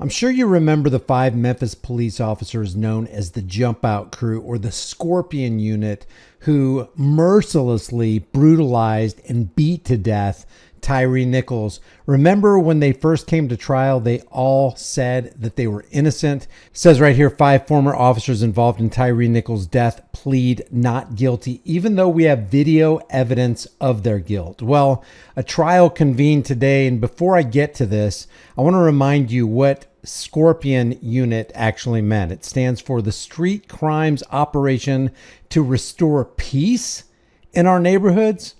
I'm sure you remember the 5 Memphis police officers known as the Jump Out Crew or the Scorpion Unit who mercilessly brutalized and beat to death Tyre Nichols. Remember when they first came to trial, they all said that they were innocent. It says right here, 5 former officers involved in Tyre Nichols' death plead not guilty, even though we have video evidence of their guilt. Well, a trial convened today, and before I get to this, I want to remind you what Scorpion Unit actually meant. It stands for the Street Crimes Operation to Restore Peace in Our Neighborhoods.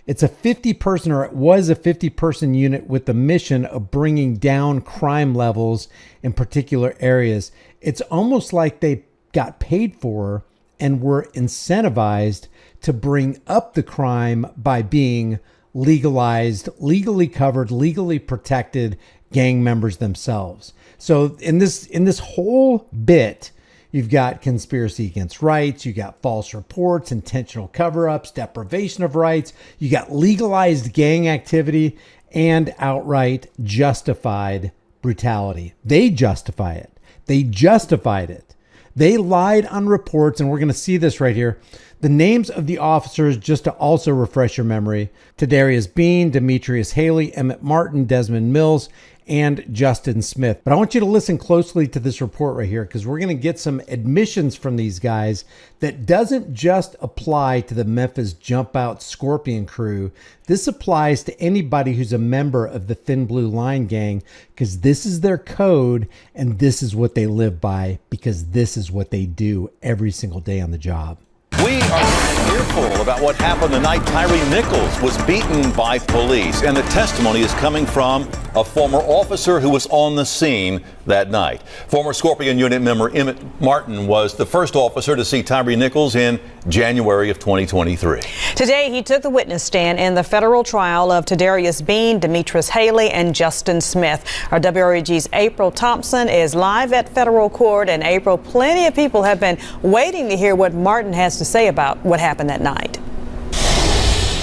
It's a 50-person, or it was a 50-person unit with the mission of bringing down crime levels in particular areas. It's almost like they got paid for and were incentivized to bring up the crime by being legalized, legally covered, legally protected gang members themselves. So in this whole bit, you've got conspiracy against rights, you got false reports, intentional cover-ups, deprivation of rights, you got legalized gang activity, and outright justified brutality. They justify it. They justified it. They lied on reports, and we're going to see this right here. The names of the officers, just to also refresh your memory: Tadarius Bean, Demetrius Haley, Emmett Martin, Desmond Mills, and Justin Smith. But I want you to listen closely to this report right here, because we're going to get some admissions from these guys that doesn't just apply to the Memphis Jump Out Scorpion Crew. This applies to anybody who's a member of the Thin Blue Line gang, because this is their code and this is what they live by, because this is what they do every single day on the job. We are fearful about what happened the night Tyre Nichols was beaten by police, and the testimony is coming from a former officer who was on the scene that night. Former Scorpion Unit member Emmett Martin was the first officer to see Tyre Nichols in January of 2023. Today, he took the witness stand in the federal trial of Tadarius Bean, Demetrius Haley, and Justin Smith. Our WREG's April Thompson is live at federal court. And April, plenty of people have been waiting to hear what Martin has to say about what happened that night.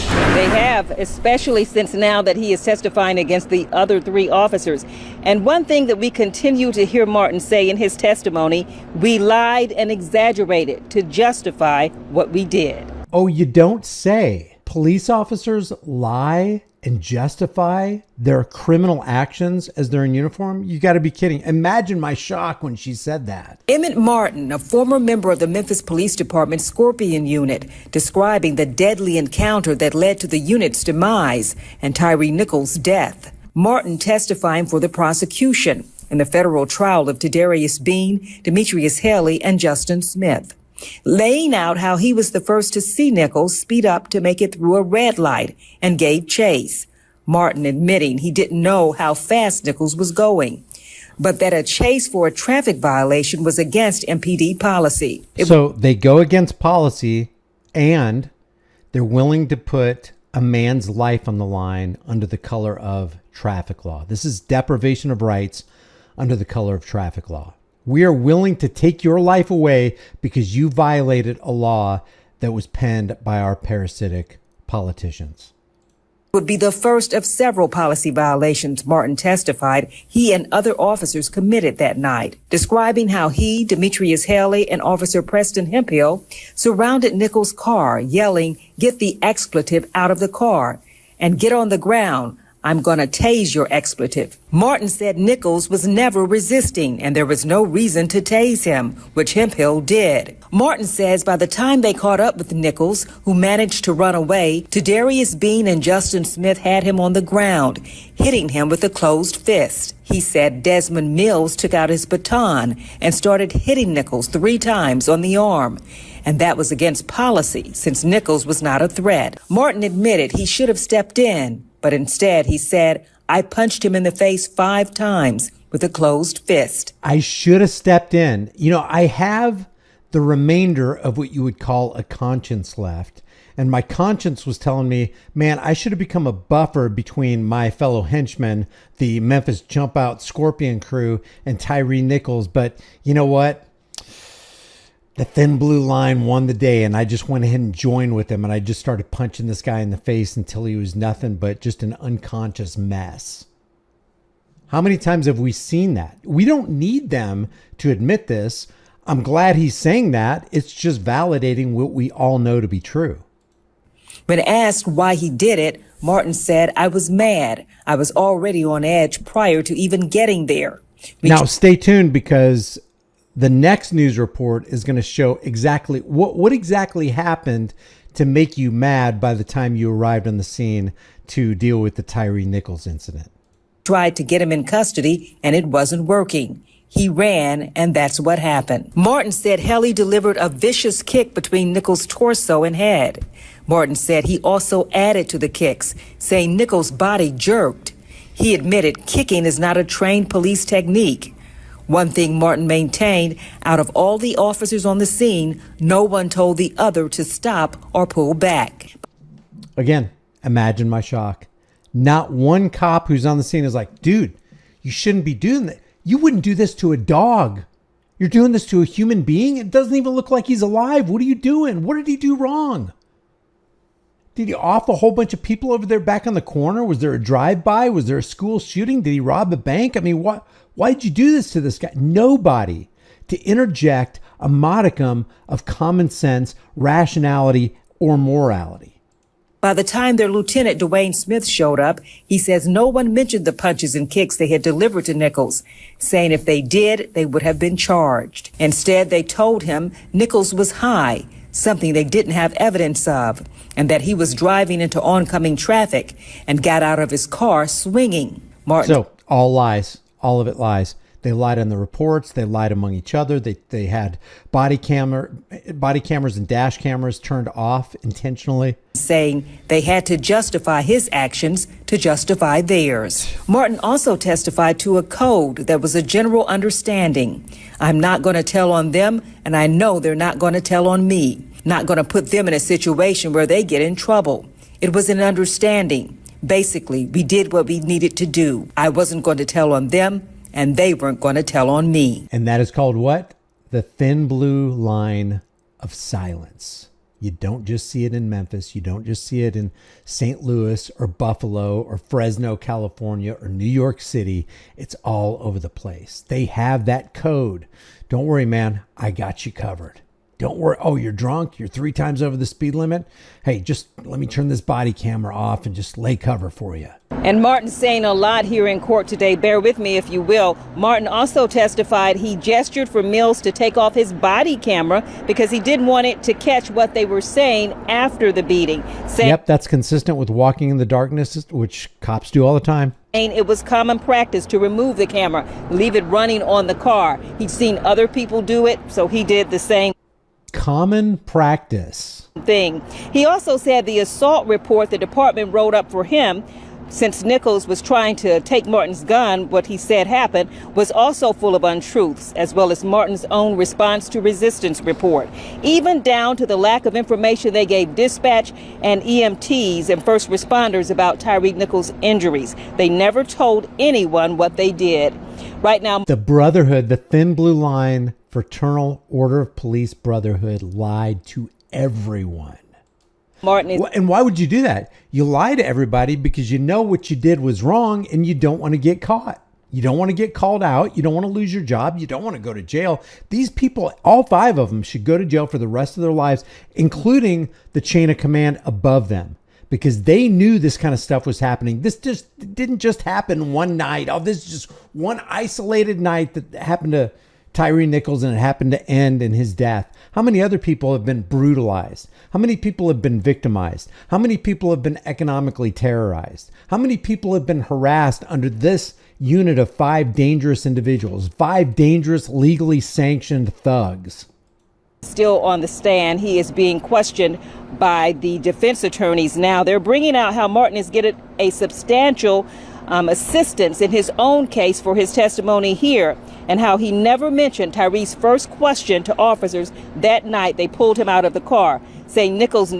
They have, especially since now that he is testifying against the other 3 officers. And one thing that we continue to hear Martin say in his testimony: we lied and exaggerated to justify what we did. Oh, you don't say. Police officers lie and justify their criminal actions as they're in uniform? You got to be kidding. Imagine my shock when she said that. Emmett Martin, a former member of the Memphis Police Department Scorpion Unit, describing the deadly encounter that led to the unit's demise and Tyre Nichols' death. Martin testifying for the prosecution in the federal trial of Tadarius Bean, Demetrius Haley, and Justin Smith, laying out how he was the first to see Nichols speed up to make it through a red light and gave chase. Martin admitting he didn't know how fast Nichols was going, but that a chase for a traffic violation was against MPD policy. So they go against policy, and they're willing to put a man's life on the line under the color of traffic law. This is deprivation of rights under the color of traffic law. We are willing to take your life away because you violated a law that was penned by our parasitic politicians. Would be the first of several policy violations Martin testified he and other officers committed that night, describing how he, Demetrius Haley, and Officer Preston Hemphill surrounded Nichols' car, yelling, "Get the expletive out of the car and get on the ground. I'm going to tase your expletive." Martin said Nichols was never resisting and there was no reason to tase him, which Hemphill did. Martin says by the time they caught up with Nichols, who managed to run away, Tadarius Bean and Justin Smith had him on the ground, hitting him with a closed fist. He said Desmond Mills took out his baton and started hitting Nichols 3 times on the arm. And that was against policy since Nichols was not a threat. Martin admitted he should have stepped in, but instead he said, "I punched him in the face 5 times with a closed fist." I should have stepped in. You know, I have the remainder of what you would call a conscience left. And my conscience was telling me, man, I should have become a buffer between my fellow henchmen, the Memphis Jump Out Scorpion Crew, and Tyre Nichols. But you know what? The Thin Blue Line won the day, and I just went ahead and joined with him, and I just started punching this guy in the face until he was nothing but just an unconscious mess. How many times have we seen that? We don't need them to admit this. I'm glad he's saying that. It's just validating what we all know to be true. When asked why he did it, Martin said, "I was mad. I was already on edge prior to even getting there." Now, stay tuned, because the next news report is going to show exactly what exactly happened to make you mad by the time you arrived on the scene to deal with the Tyre Nichols incident. Tried to get him in custody, and it wasn't working. He ran, and that's what happened. Martin said Helly delivered a vicious kick between Nichols' torso and head. Martin said he also added to the kicks, saying Nichols' body jerked. He admitted kicking is not a trained police technique. One thing Martin maintained, out of all the officers on the scene, no one told the other to stop or pull back. Again, imagine my shock. Not one cop who's on the scene is like, dude, you shouldn't be doing that. You wouldn't do this to a dog. You're doing this to a human being. It doesn't even look like he's alive. What are you doing? What did he do wrong? Did he off a whole bunch of people over there back on the corner? Was there a drive-by? Was there a school shooting? Did he rob a bank? I mean, why did you do this to this guy? Nobody to interject a modicum of common sense, rationality, or morality. By the time their Lieutenant Dwayne Smith showed up, he says no one mentioned the punches and kicks they had delivered to Nichols, saying if they did, they would have been charged. Instead, they told him Nichols was high, something they didn't have evidence of, and that he was driving into oncoming traffic and got out of his car swinging. Martin. So, all lies. All of it lies. They lied on the reports. They lied among each other. They had body cameras and dash cameras turned off intentionally, saying they had to justify his actions to justify theirs. Martin also testified to a code that was a general understanding. I'm not going to tell on them, and I know they're not going to tell on me. Not going to put them in a situation where they get in trouble. It was an understanding. Basically, we did what we needed to do. I wasn't going to tell on them, and they weren't going to tell on me. And that is called what? The thin blue line of silence. You don't just see it in Memphis. You don't just see it in St. Louis or Buffalo or Fresno, California or New York City. It's all over the place. They have that code. Don't worry, man. I got you covered. Don't worry. Oh, you're drunk. You're 3 times over the speed limit. Hey, just let me turn this body camera off and just lay cover for you. And Martin's saying a lot here in court today. Bear with me, if you will. Martin also testified he gestured for Mills to take off his body camera because he didn't want it to catch what they were saying after the beating. Yep, that's consistent with walking in the darkness, which cops do all the time. It was common practice to remove the camera, leave it running on the car. He'd seen other people do it, so he did the same common practice thing. He also said the assault report the department wrote up for him, since Nichols was trying to take Martin's gun, what he said happened, was also full of untruths, as well as Martin's own response to resistance report, even down to the lack of information they gave dispatch and EMTs and first responders about Tyre Nichols' injuries. They never told anyone what they did. Right now, the Brotherhood, the thin blue line, Fraternal Order of Police Brotherhood, lied to everyone. And why would you do that? You lie to everybody because you know what you did was wrong and you don't want to get caught. You don't want to get called out. You don't want to lose your job. You don't want to go to jail. These people, all 5 of them, should go to jail for the rest of their lives, including the chain of command above them, because they knew this kind of stuff was happening. This just didn't just happen one night. Oh, this is just one isolated night that happened to Tyre Nichols, and it happened to end in his death. How many other people have been brutalized? How many people have been victimized? How many people have been economically terrorized? How many people have been harassed under this unit of 5 dangerous individuals, 5 dangerous, legally sanctioned thugs? Still on the stand, he is being questioned by the defense attorneys now. They're bringing out how Martin is getting a substantial assistance in his own case for his testimony here, and how he never mentioned Tyre's first question to officers that night they pulled him out of the car, saying Nichols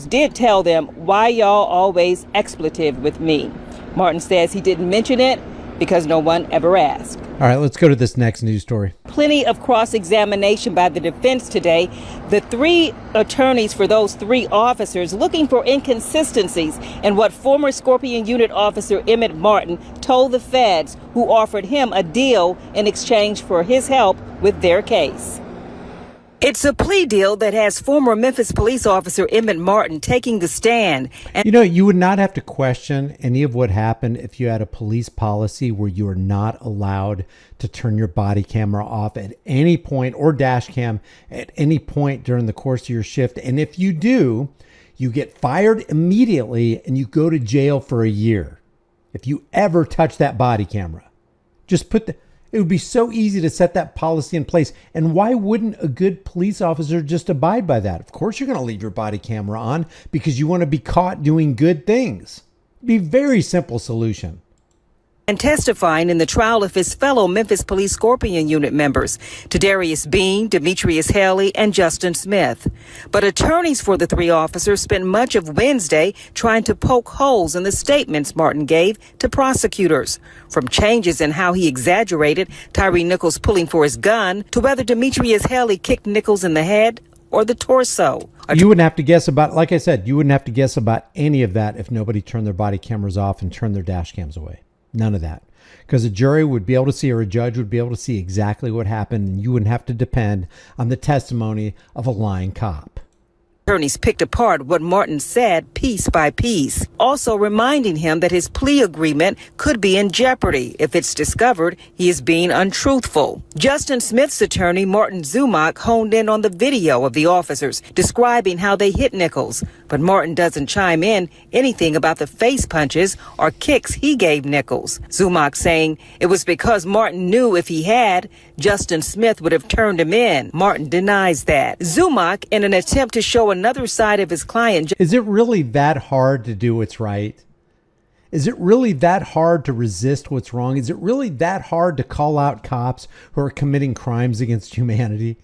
did tell them, why y'all always expletive with me. Martin says he didn't mention it because no one ever asked. All right, let's go to this next news story. Plenty of cross-examination by the defense today. The three attorneys for those three officers looking for inconsistencies in what former Scorpion Unit Officer Emmett Martin told the feds, who offered him a deal in exchange for his help with their case. It's a plea deal that has former Memphis police officer Emmett Martin taking the stand. You know, you would not have to question any of what happened if you had a police policy where you are not allowed to turn your body camera off at any point, or dash cam at any point during the course of your shift. And if you do, you get fired immediately and you go to jail for a year if you ever touch that body camera. Just it would be so easy to set that policy in place. And why wouldn't a good police officer just abide by that? Of course, you're going to leave your body camera on because you want to be caught doing good things. It'd be a very simple solution. And testifying in the trial of his fellow Memphis Police Scorpion Unit members, Tadarius Bean, Demetrius Haley, and Justin Smith. But attorneys for the three officers spent much of Wednesday trying to poke holes in the statements Martin gave to prosecutors, from changes in how he exaggerated Tyre Nichols pulling for his gun to whether Demetrius Haley kicked Nichols in the head or the torso. You wouldn't have to guess about, like I said, you wouldn't have to guess about any of that if nobody turned their body cameras off and turned their dash cams away. None of that. Because a jury would be able to see, or a judge would be able to see exactly what happened, and you wouldn't have to depend on the testimony of a lying cop. Attorneys picked apart what Martin said piece by piece, also reminding him that his plea agreement could be in jeopardy if it's discovered he is being untruthful. Justin Smith's attorney, Martin Zumock, honed in on the video of the officers describing how they hit Nichols, but Martin doesn't chime in anything about the face punches or kicks he gave Nichols. Zumock saying it was because Martin knew if he had, Justin Smith would have turned him in. Martin denies that. Zumock, in an attempt to show another side of his client. Is it really that hard to do what's right? Is it really that hard to resist what's wrong? Is it really that hard to call out cops who are committing crimes against humanity?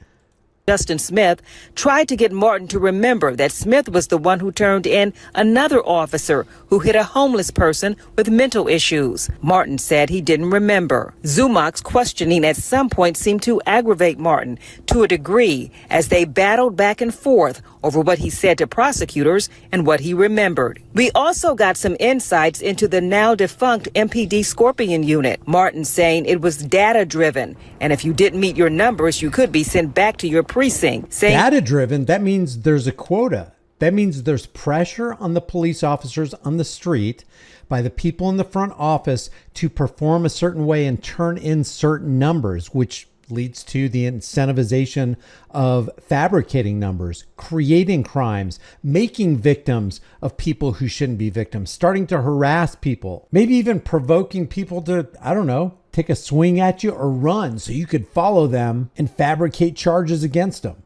Justin Smith tried to get Martin to remember that Smith was the one who turned in another officer who hit a homeless person with mental issues. Martin said he didn't remember. Zumock's questioning at some point seemed to aggravate Martin to a degree as they battled back and forth over what he said to prosecutors and what he remembered. We also got some insights into the now defunct MPD Scorpion unit. Martin saying it was data driven, and if you didn't meet your numbers, you could be sent back to your precinct. Data driven, that means there's a quota. That means there's pressure on the police officers on the street by the people in the front office to perform a certain way and turn in certain numbers, which leads to the incentivization of fabricating numbers, creating crimes, making victims of people who shouldn't be victims, starting to harass people, maybe even provoking people to, I don't know, take a swing at you or run so you could follow them and fabricate charges against them.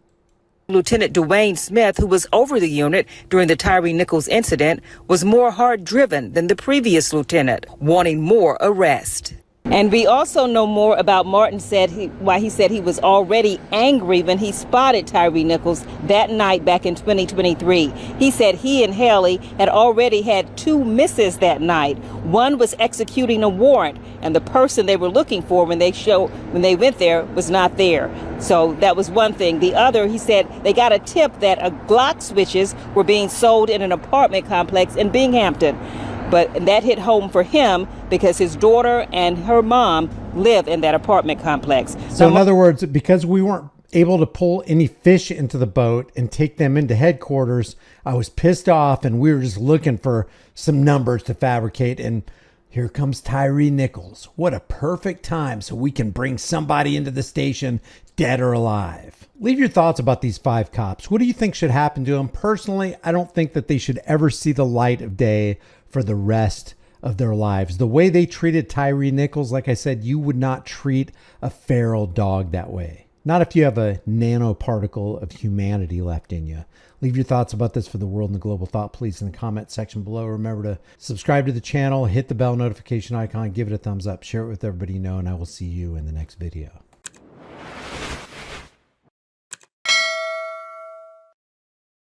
Lieutenant Dwayne Smith, who was over the unit during the Tyre Nichols incident, was more hard-driven than the previous lieutenant, wanting more arrest. And we also know more about Martin why he said he was already angry when he spotted Tyre Nichols that night back in 2023. He said he and Haley had already had 2 misses that night. One was executing a warrant, and the person they were looking for when they went there was not there. So that was one thing. The other, he said they got a tip that Glock switches were being sold in an apartment complex in Binghamton. But that hit home for him because his daughter and her mom live in that apartment complex. So in other words, because we weren't able to pull any fish into the boat and take them into headquarters, I was pissed off and we were just looking for some numbers to fabricate. And here comes Tyre Nichols. What a perfect time so we can bring somebody into the station, dead or alive. Leave your thoughts about these 5 cops. What do you think should happen to them? Personally, I don't think that they should ever see the light of day for the rest of their lives. The way they treated Tyre Nichols, like I said, you would not treat a feral dog that way. Not if you have a nanoparticle of humanity left in you. Leave your thoughts about this for the world and the global thought, please, in the comment section below. Remember to subscribe to the channel, hit the bell notification icon, give it a thumbs up, share it with everybody you know, and I will see you in the next video.